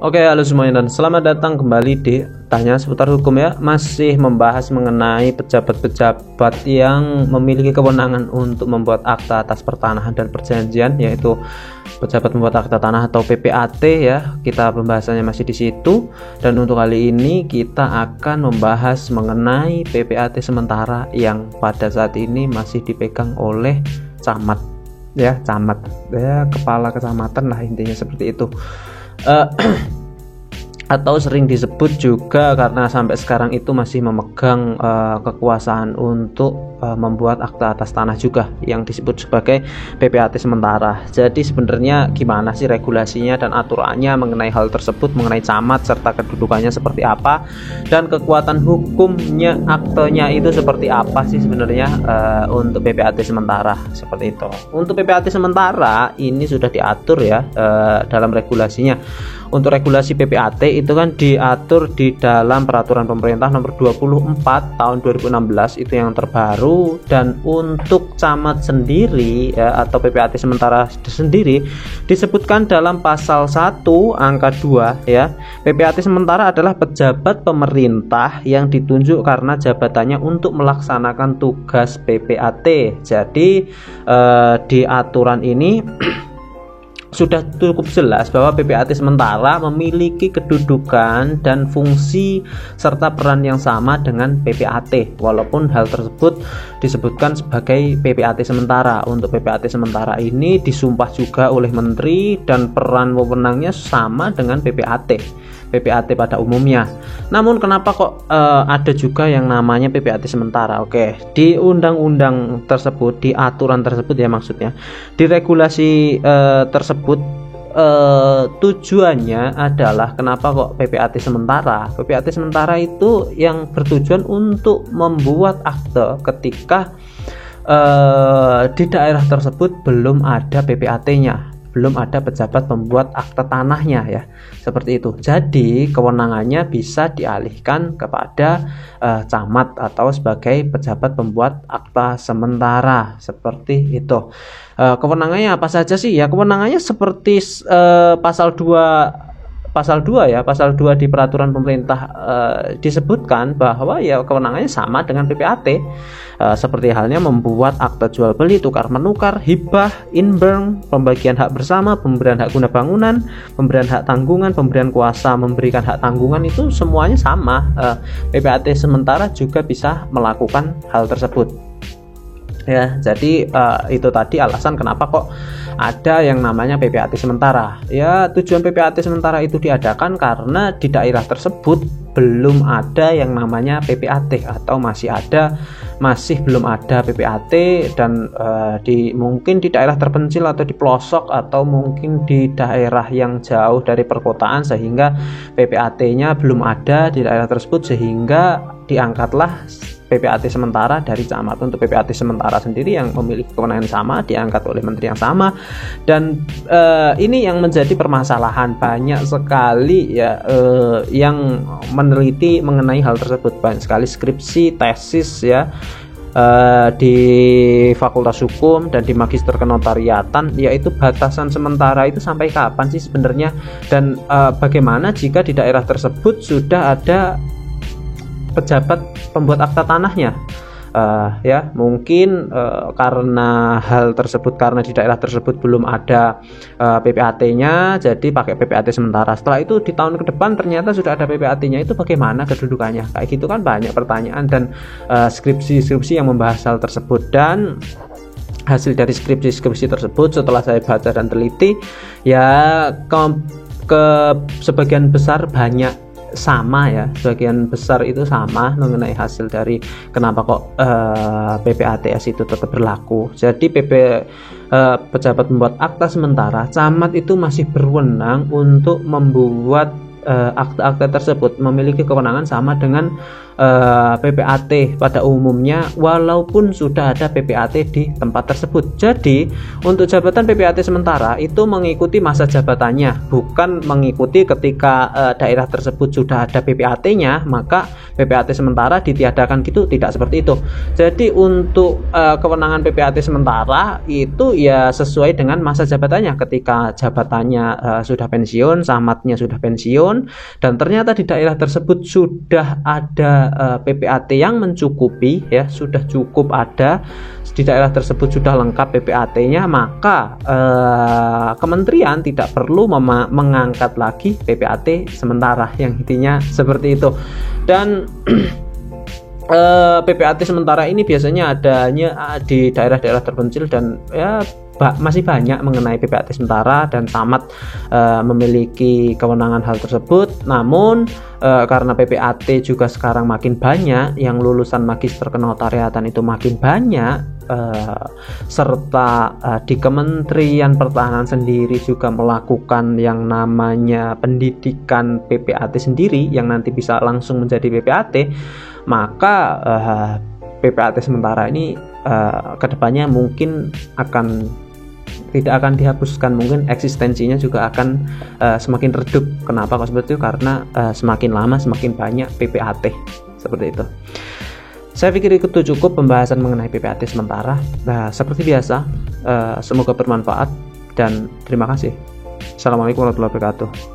Oke, halo semuanya dan selamat datang kembali di Tanya Seputar Hukum ya. Masih membahas mengenai pejabat-pejabat yang memiliki kewenangan untuk membuat akta atas pertanahan dan perjanjian, yaitu pejabat membuat akta tanah atau PPAT ya. Kita pembahasannya masih di situ, dan untuk kali ini kita akan membahas mengenai PPAT sementara yang pada saat ini masih dipegang oleh camat ya, kepala kecamatan lah, intinya seperti itu. Atau sering disebut juga karena sampai sekarang itu masih memegang kekuasaan untuk membuat akta atas tanah juga, yang disebut sebagai PPAT sementara. Jadi sebenarnya gimana sih regulasinya dan aturannya mengenai hal tersebut, mengenai camat serta kedudukannya seperti apa, dan kekuatan hukumnya aktenya itu seperti apa sih sebenarnya untuk PPAT sementara, seperti itu. Untuk PPAT sementara ini sudah diatur ya dalam regulasinya. Untuk regulasi PPAT itu kan diatur di dalam peraturan pemerintah nomor 24 tahun 2016 itu yang terbaru. Dan untuk camat sendiri ya, atau PPAT sementara sendiri disebutkan dalam pasal 1 angka 2 ya. PPAT sementara adalah pejabat pemerintah yang ditunjuk karena jabatannya untuk melaksanakan tugas PPAT. Jadi di aturan ini sudah cukup jelas bahwa PPAT sementara memiliki kedudukan dan fungsi serta peran yang sama dengan PPAT, walaupun hal tersebut disebutkan sebagai PPAT sementara. Untuk PPAT sementara ini disumpah juga oleh menteri dan peran wewenangnya sama dengan PPAT pada umumnya. Namun kenapa kok ada juga yang namanya PPAT sementara? Oke, di undang-undang tersebut, di aturan tersebut ya, maksudnya di regulasi tersebut tujuannya adalah kenapa kok PPAT sementara? PPAT sementara itu yang bertujuan untuk membuat akte ketika di daerah tersebut belum ada PPAT-nya, belum ada pejabat pembuat akte tanahnya ya, seperti itu. Jadi kewenangannya bisa dialihkan kepada camat atau sebagai pejabat pembuat akta sementara, seperti itu. Kewenangannya apa saja sih ya? Kewenangannya seperti pasal 2 ya, pasal 2 di peraturan pemerintah disebutkan bahwa ya kewenangannya sama dengan PPAT, seperti halnya membuat akta jual beli, tukar menukar, hibah, inburn, pembagian hak bersama, pemberian hak guna bangunan, pemberian hak tanggungan, pemberian kuasa memberikan hak tanggungan, itu semuanya sama. PPAT sementara juga bisa melakukan hal tersebut ya. Jadi itu tadi alasan kenapa kok ada yang namanya PPAT sementara ya. Tujuan PPAT sementara itu diadakan karena di daerah tersebut belum ada yang namanya PPAT, atau masih belum ada PPAT, dan mungkin di daerah terpencil atau di pelosok, atau mungkin di daerah yang jauh dari perkotaan, sehingga PPAT-nya belum ada di daerah tersebut, sehingga diangkatlah PPAT sementara dari camat. Untuk PPAT sementara sendiri yang memiliki kewenangan sama diangkat oleh menteri yang sama, dan ini yang menjadi permasalahan. Banyak sekali ya yang meneliti mengenai hal tersebut, banyak sekali skripsi, tesis ya di Fakultas Hukum dan di Magister Kenotariatan, yaitu batasan sementara itu sampai kapan sih sebenarnya, dan bagaimana jika di daerah tersebut sudah ada pejabat pembuat akta tanahnya. Ya mungkin karena hal tersebut, karena di daerah tersebut belum ada PPAT-nya, jadi pakai PPAT sementara. Setelah itu di tahun ke depan ternyata sudah ada PPAT-nya, itu bagaimana kedudukannya? Kayak gitu kan banyak pertanyaan dan skripsi-skripsi yang membahas hal tersebut. Dan hasil dari skripsi-skripsi tersebut setelah saya baca dan teliti ya, ke sebagian besar banyak sama ya, sebagian besar itu sama mengenai hasil dari kenapa kok PPATS itu tetap berlaku. Jadi pejabat membuat akta sementara, camat itu masih berwenang untuk membuat akta-akta tersebut, memiliki kewenangan sama dengan PPAT pada umumnya walaupun sudah ada PPAT di tempat tersebut. Jadi untuk jabatan PPAT sementara itu mengikuti masa jabatannya, bukan mengikuti ketika daerah tersebut sudah ada PPAT-nya maka PPAT sementara ditiadakan gitu, tidak seperti itu. Jadi untuk kewenangan PPAT sementara itu ya sesuai dengan masa jabatannya. Ketika jabatannya sudah pensiun, camatnya sudah pensiun, dan ternyata di daerah tersebut sudah ada PPAT yang mencukupi, ya sudah cukup ada di daerah tersebut, sudah lengkap PPAT-nya, maka kementerian tidak perlu mengangkat lagi PPAT sementara, yang intinya seperti itu. Dan PPAT sementara ini biasanya adanya di daerah-daerah terpencil, dan ya masih banyak mengenai PPAT sementara, dan camat memiliki kewenangan hal tersebut. Namun karena PPAT juga sekarang makin banyak, yang lulusan magister kenotariatan itu makin banyak, serta di Kementerian Pertahanan sendiri juga melakukan yang namanya pendidikan PPAT sendiri yang nanti bisa langsung menjadi PPAT, maka PPAT sementara ini kedepannya mungkin tidak akan dihapuskan, mungkin eksistensinya juga akan semakin redup. Kenapa kok seperti itu? Karena semakin lama semakin banyak PPAT, seperti itu. Saya pikir itu cukup pembahasan mengenai PPAT sementara. Nah, seperti biasa, semoga bermanfaat dan terima kasih. Assalamualaikum warahmatullahi wabarakatuh.